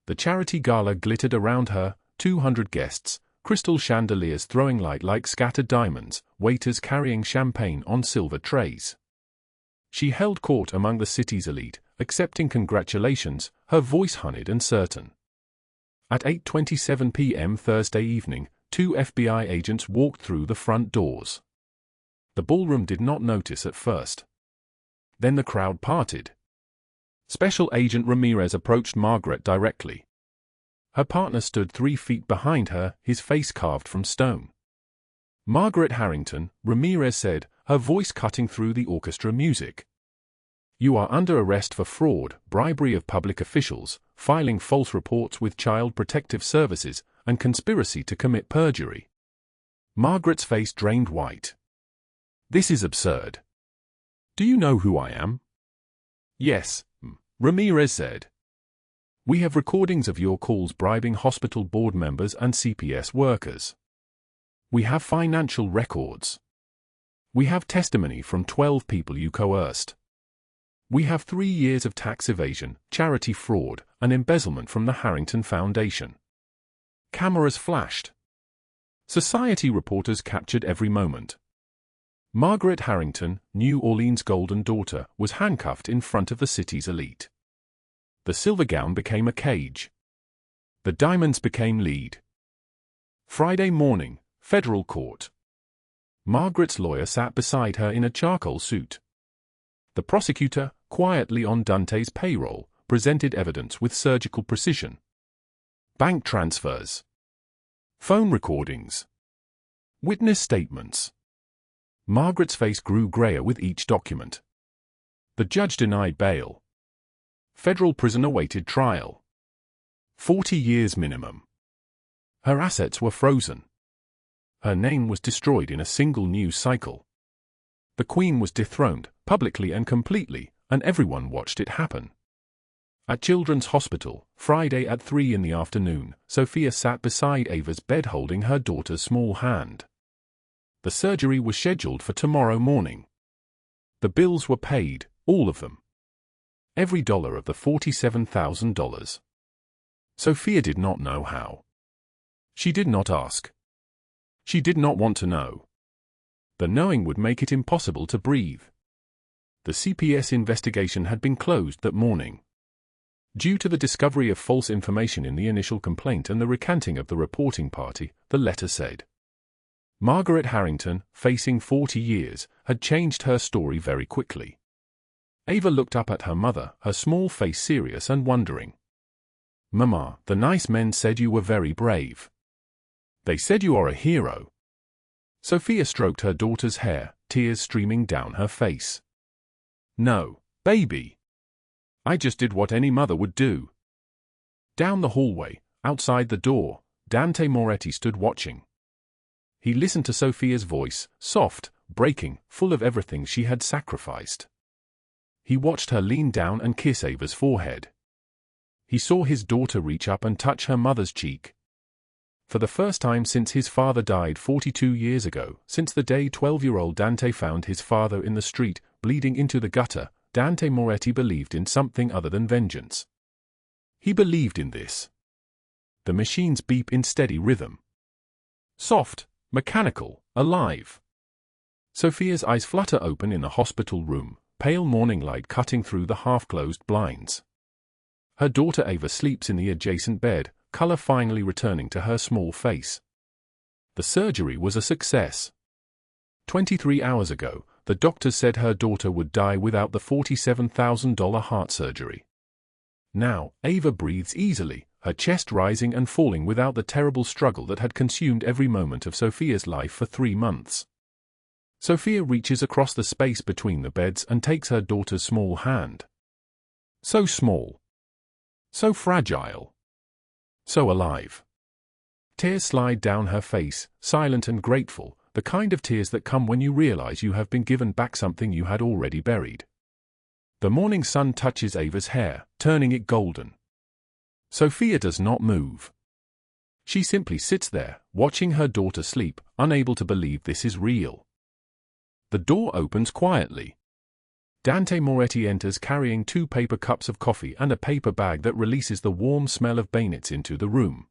The charity gala glittered around her, 200 guests, crystal chandeliers throwing light like scattered diamonds, waiters carrying champagne on silver trays. She held court among the city's elite, accepting congratulations, her voice honeyed and certain. At 8:27 p.m. Thursday evening, 2 FBI agents walked through the front doors. The ballroom did not notice at first. Then the crowd parted. Special Agent Ramirez approached Margaret directly. Her partner stood 3 feet behind her, his face carved from stone. "Margaret Harrington," Ramirez said, her voice cutting through the orchestra music. "You are under arrest for fraud, bribery of public officials, filing false reports with Child Protective Services, and conspiracy to commit perjury." Margaret's face drained white. "This is absurd. Do you know who I am?" "Yes," Ramirez said. "We have recordings of your calls bribing hospital board members and CPS workers. We have financial records. We have testimony from 12 people you coerced. We have 3 years of tax evasion, charity fraud, and embezzlement from the Harrington Foundation." Cameras flashed. Society reporters captured every moment. Margaret Harrington, New Orleans' golden daughter, was handcuffed in front of the city's elite. The silver gown became a cage. The diamonds became lead. Friday morning, federal court. Margaret's lawyer sat beside her in a charcoal suit. The prosecutor, quietly on Dante's payroll, presented evidence with surgical precision. Bank transfers. Phone recordings. Witness statements. Margaret's face grew grayer with each document. The judge denied bail. Federal prison awaited trial. 40 years minimum. Her assets were frozen. Her name was destroyed in a single news cycle. The Queen was dethroned, publicly and completely, and everyone watched it happen. At Children's Hospital, Friday at 3 in the afternoon, Sofia sat beside Ava's bed holding her daughter's small hand. The surgery was scheduled for tomorrow morning. The bills were paid, all of them. Every dollar of the $47,000. Sofia did not know how. She did not ask. She did not want to know. The knowing would make it impossible to breathe. The CPS investigation had been closed that morning. Due to the discovery of false information in the initial complaint and the recanting of the reporting party, the letter said. Margaret Harrington, facing 40 years, had changed her story very quickly. Ava looked up at her mother, her small face serious and wondering. "Mama, the nice men said you were very brave. They said you are a hero." Sofia stroked her daughter's hair, tears streaming down her face. "No, baby. I just did what any mother would do." Down the hallway, outside the door, Dante Moretti stood watching. He listened to Sofia's voice, soft, breaking, full of everything she had sacrificed. He watched her lean down and kiss Ava's forehead. He saw his daughter reach up and touch her mother's cheek. For the first time since his father died 42 years ago, since the day 12-year-old Dante found his father in the street, bleeding into the gutter, Dante Moretti believed in something other than vengeance. He believed in this. The machines beep in steady rhythm. Soft, mechanical, alive. Sofia's eyes flutter open in the hospital room, pale morning light cutting through the half-closed blinds. Her daughter Ava sleeps in the adjacent bed, color finally returning to her small face. The surgery was a success. 23 hours ago, the doctors said her daughter would die without the $47,000 heart surgery. Now, Ava breathes easily, her chest rising and falling without the terrible struggle that had consumed every moment of Sofia's life for 3 months. Sofia reaches across the space between the beds and takes her daughter's small hand. So small. So fragile. So alive. Tears slide down her face, silent and grateful, the kind of tears that come when you realize you have been given back something you had already buried. The morning sun touches Ava's hair, turning it golden. Sofia does not move. She simply sits there, watching her daughter sleep, unable to believe this is real. The door opens quietly. Dante Moretti enters carrying 2 paper cups of coffee and a paper bag that releases the warm smell of bayonets into the room.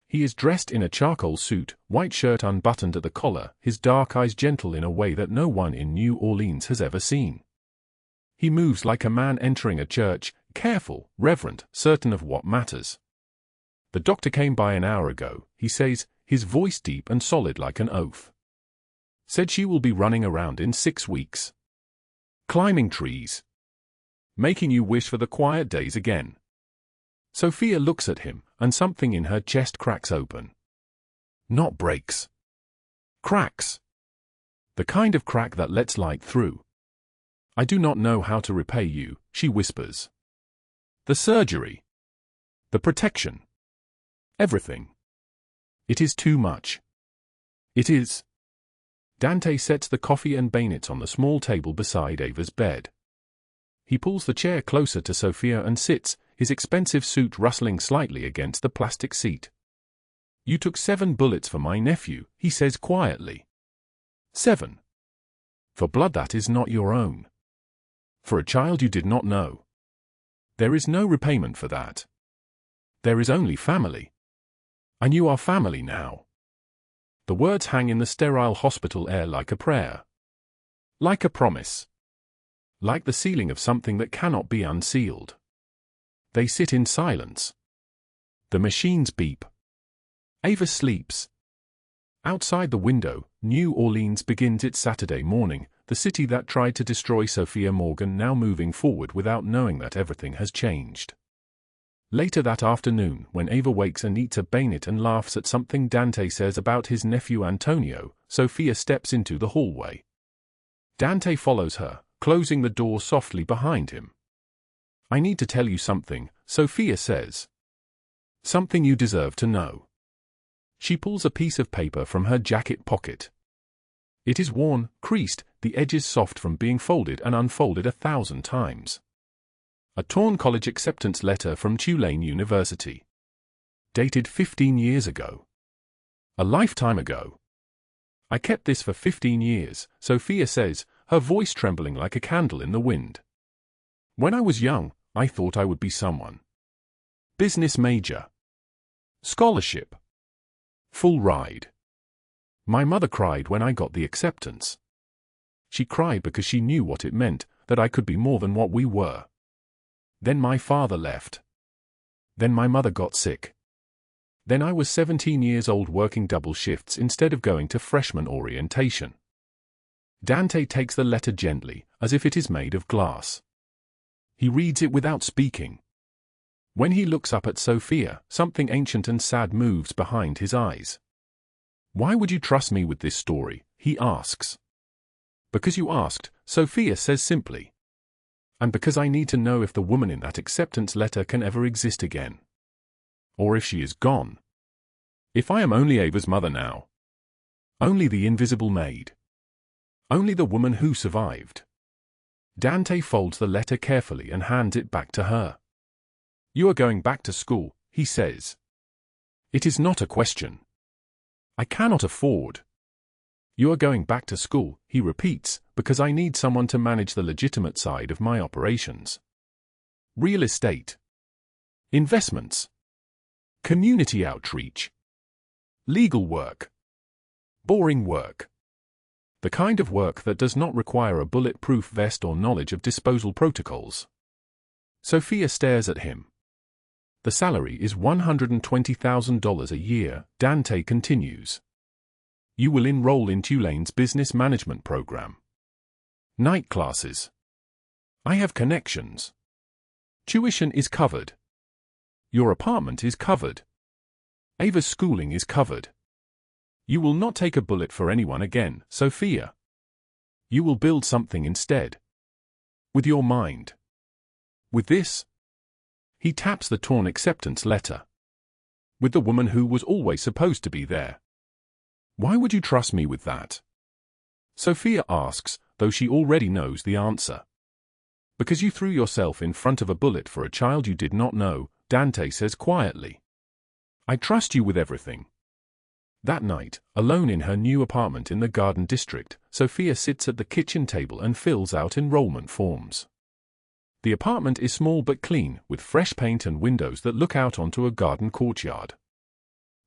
He is dressed in a charcoal suit, white shirt unbuttoned at the collar, his dark eyes gentle in a way that no one in New Orleans has ever seen. He moves like a man entering a church, careful, reverent, certain of what matters. The doctor came by an hour ago, he says, his voice deep and solid like an oath. Said she will be running around in 6 weeks. Climbing trees. Making you wish for the quiet days again. Sofia looks at him, and something in her chest cracks open. Not breaks. Cracks. The kind of crack that lets light through. I do not know how to repay you, she whispers. The surgery. The protection. Everything. It is too much. It is. Dante sets the coffee and bayonets on the small table beside Ava's bed. He pulls the chair closer to Sofia and sits, his expensive suit rustling slightly against the plastic seat. You took 7 bullets for my nephew, he says quietly. 7. For blood that is not your own. For a child you did not know. There is no repayment for that. There is only family. And you are family now. The words hang in the sterile hospital air like a prayer. Like a promise. Like the sealing of something that cannot be unsealed. They sit in silence. The machines beep. Ava sleeps. Outside the window, New Orleans begins its Saturday morning, the city that tried to destroy Sofia Morgan now moving forward without knowing that everything has changed. Later that afternoon, when Ava wakes and eats a bayonet and laughs at something Dante says about his nephew Antonio, Sofia steps into the hallway. Dante follows her, closing the door softly behind him. I need to tell you something, Sofia says. Something you deserve to know. She pulls a piece of paper from her jacket pocket. It is worn, creased, the edges soft from being folded and unfolded 1,000 times. A torn college acceptance letter from Tulane University. Dated 15 years ago. A lifetime ago. I kept this for 15 years, Sofia says, her voice trembling like a candle in the wind. When I was young, I thought I would be someone. Business major. Scholarship. Full ride. My mother cried when I got the acceptance. She cried because she knew what it meant, that I could be more than what we were. Then my father left. Then my mother got sick. Then I was 17 years old working double shifts instead of going to freshman orientation. Dante takes the letter gently, as if it is made of glass. He reads it without speaking. When he looks up at Sofia, something ancient and sad moves behind his eyes. Why would you trust me with this story? He asks. Because you asked, Sofia says simply. And because I need to know if the woman in that acceptance letter can ever exist again. Or if she is gone. If I am only Ava's mother now. Only the invisible maid. Only the woman who survived. Dante folds the letter carefully and hands it back to her. You are going back to school, he says. It is not a question. I cannot afford. You are going back to school, he repeats, because I need someone to manage the legitimate side of my operations. Real estate. Investments. Community outreach. Legal work. Boring work. The kind of work that does not require a bulletproof vest or knowledge of disposal protocols. Sofia stares at him. The salary is $120,000 a year, Dante continues. You will enroll in Tulane's business management program. Night classes. I have connections. Tuition is covered. Your apartment is covered. Ava's schooling is covered. You will not take a bullet for anyone again, Sofia. You will build something instead. With your mind. With this. He taps the torn acceptance letter. With the woman who was always supposed to be there. Why would you trust me with that? Sofia asks, though she already knows the answer. Because you threw yourself in front of a bullet for a child you did not know, Dante says quietly. I trust you with everything. That night, alone in her new apartment in the Garden District, Sofia sits at the kitchen table and fills out enrollment forms. The apartment is small but clean, with fresh paint and windows that look out onto a garden courtyard.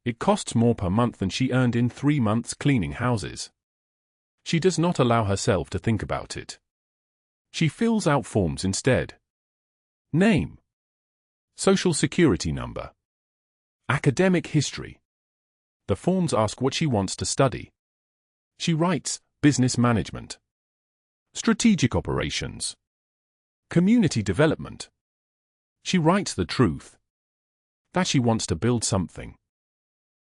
It costs more per month than she earned in 3 months cleaning houses. She does not allow herself to think about it. She fills out forms instead. Name. Social security number. Academic history. The forms ask what she wants to study. She writes, business management. Strategic operations. Community development. She writes the truth. That she wants to build something.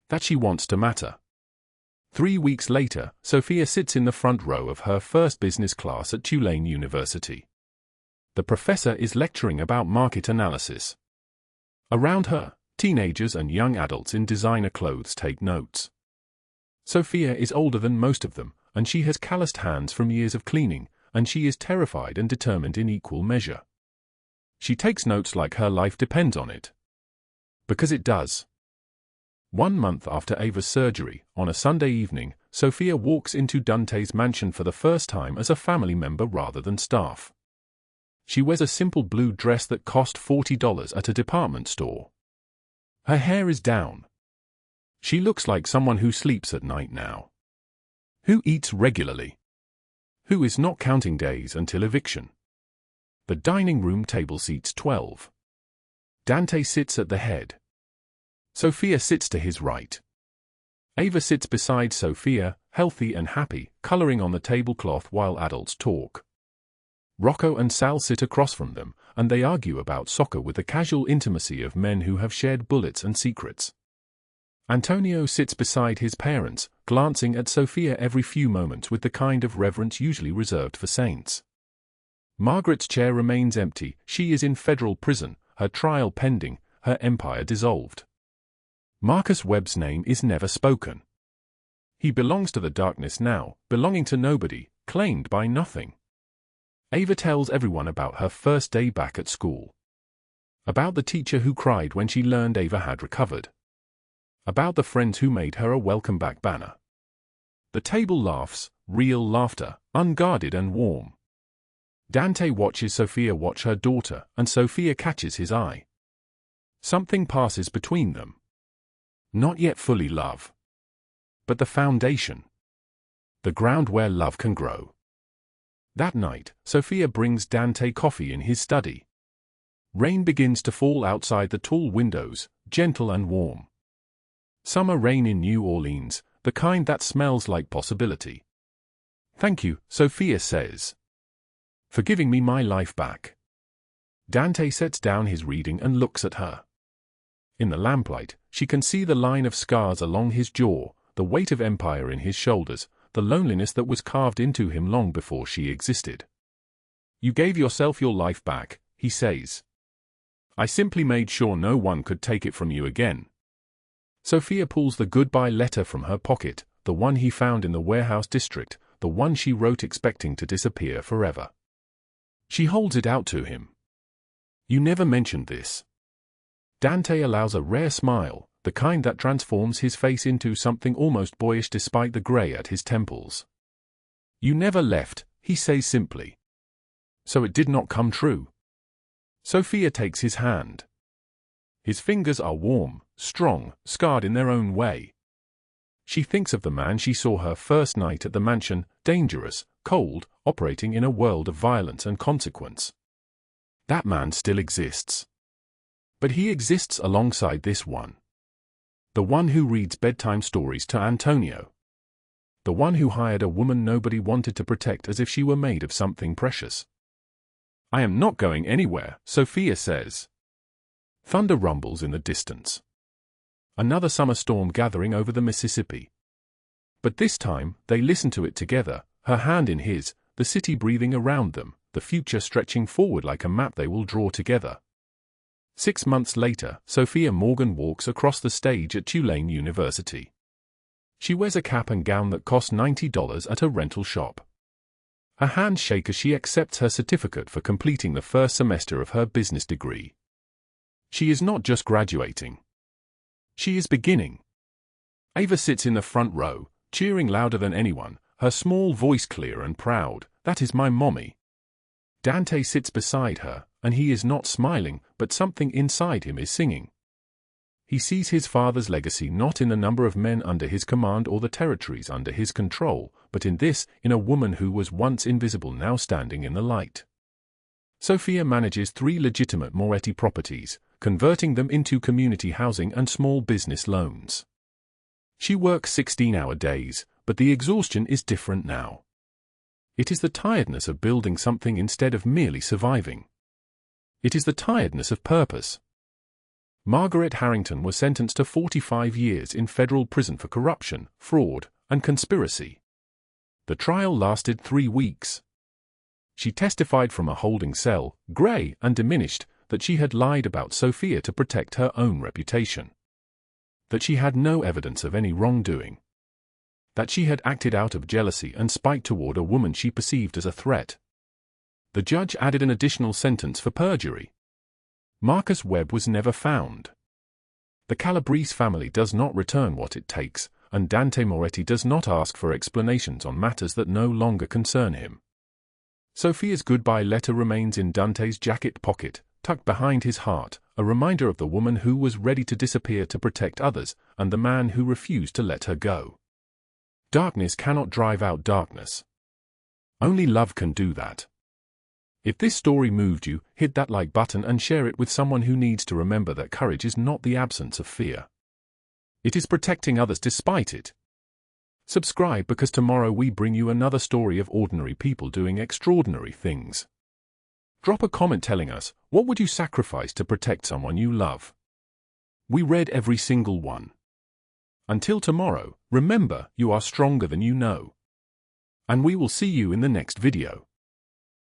That she wants to matter. 3 weeks later, Sofia sits in the front row of her first business class at Tulane University. The professor is lecturing about market analysis. Around her, teenagers and young adults in designer clothes take notes. Sofia is older than most of them, and she has calloused hands from years of cleaning, and she is terrified and determined in equal measure. She takes notes like her life depends on it. Because it does. 1 month after Ava's surgery, on a Sunday evening, Sofia walks into Dante's mansion for the first time as a family member rather than staff. She wears a simple blue dress that cost $40 at a department store. Her hair is down. She looks like someone who sleeps at night now. Who eats regularly. Who is not counting days until eviction. The dining room table seats 12. Dante sits at the head. Sofia sits to his right. Ava sits beside Sofia, healthy and happy, coloring on the tablecloth while adults talk. Rocco and Sal sit across from them, and they argue about soccer with the casual intimacy of men who have shared bullets and secrets. Antonio sits beside his parents, glancing at Sofia every few moments with the kind of reverence usually reserved for saints. Margaret's chair remains empty. She is in federal prison, her trial pending, her empire dissolved. Marcus Webb's name is never spoken. He belongs to the darkness now, belonging to nobody, claimed by nothing. Ava tells everyone about her first day back at school. About the teacher who cried when she learned Ava had recovered. About the friends who made her a welcome back banner. The table laughs, real laughter, unguarded and warm. Dante watches Sofia watch her daughter, and Sofia catches his eye. Something passes between them. Not yet fully love. But the foundation. The ground where love can grow. That night, Sofia brings Dante coffee in his study. Rain begins to fall outside the tall windows, gentle and warm. Summer rain in New Orleans, the kind that smells like possibility. Thank you, Sofia says. For giving me my life back. Dante sets down his reading and looks at her. In the lamplight, she can see the line of scars along his jaw, the weight of empire in his shoulders, the loneliness that was carved into him long before she existed. You gave yourself your life back, he says. I simply made sure no one could take it from you again. Sofia pulls the goodbye letter from her pocket, the one he found in the warehouse district, the one she wrote expecting to disappear forever. She holds it out to him. You never mentioned this. Dante allows a rare smile, the kind that transforms his face into something almost boyish despite the gray at his temples. You never left, he says simply. So it did not come true. Sofia takes his hand. His fingers are warm, strong, scarred in their own way. She thinks of the man she saw her first night at the mansion, dangerous, cold, operating in a world of violence and consequence. That man still exists. But he exists alongside this one. The one who reads bedtime stories to Antonio. The one who hired a woman nobody wanted to protect as if she were made of something precious. I am not going anywhere, Sofia says. Thunder rumbles in the distance. Another summer storm gathering over the Mississippi. But this time, they listen to it together, her hand in his, the city breathing around them, the future stretching forward like a map they will draw together. 6 months later, Sofia Morgan walks across the stage at Tulane University. She wears a cap and gown that cost $90 at a rental shop. Her hands shake as she accepts her certificate for completing the first semester of her business degree. She is not just graduating. She is beginning. Ava sits in the front row, cheering louder than anyone, her small voice clear and proud. That is my mommy. Dante sits beside her, and he is not smiling, but something inside him is singing. He sees his father's legacy not in the number of men under his command or the territories under his control, but in a woman who was once invisible now standing in the light. Sofia manages 3 legitimate Moretti properties, converting them into community housing and small business loans. She works 16-hour days, but the exhaustion is different now. It is the tiredness of building something instead of merely surviving. It is the tiredness of purpose. Margaret Harrington was sentenced to 45 years in federal prison for corruption, fraud, and conspiracy. The trial lasted 3 weeks. She testified from a holding cell, grey and diminished, that she had lied about Sofia to protect her own reputation. That she had no evidence of any wrongdoing. That she had acted out of jealousy and spite toward a woman she perceived as a threat. The judge added an additional sentence for perjury. Marcus Webb was never found. The Calabrese family does not return what it takes, and Dante Moretti does not ask for explanations on matters that no longer concern him. Sofia's goodbye letter remains in Dante's jacket pocket, tucked behind his heart, a reminder of the woman who was ready to disappear to protect others, and the man who refused to let her go. Darkness cannot drive out darkness. Only love can do that. If this story moved you, hit that like button and share it with someone who needs to remember that courage is not the absence of fear. It is protecting others despite it. Subscribe because tomorrow we bring you another story of ordinary people doing extraordinary things. Drop a comment telling us, what would you sacrifice to protect someone you love? We read every single one. Until tomorrow, remember, you are stronger than you know. And we will see you in the next video.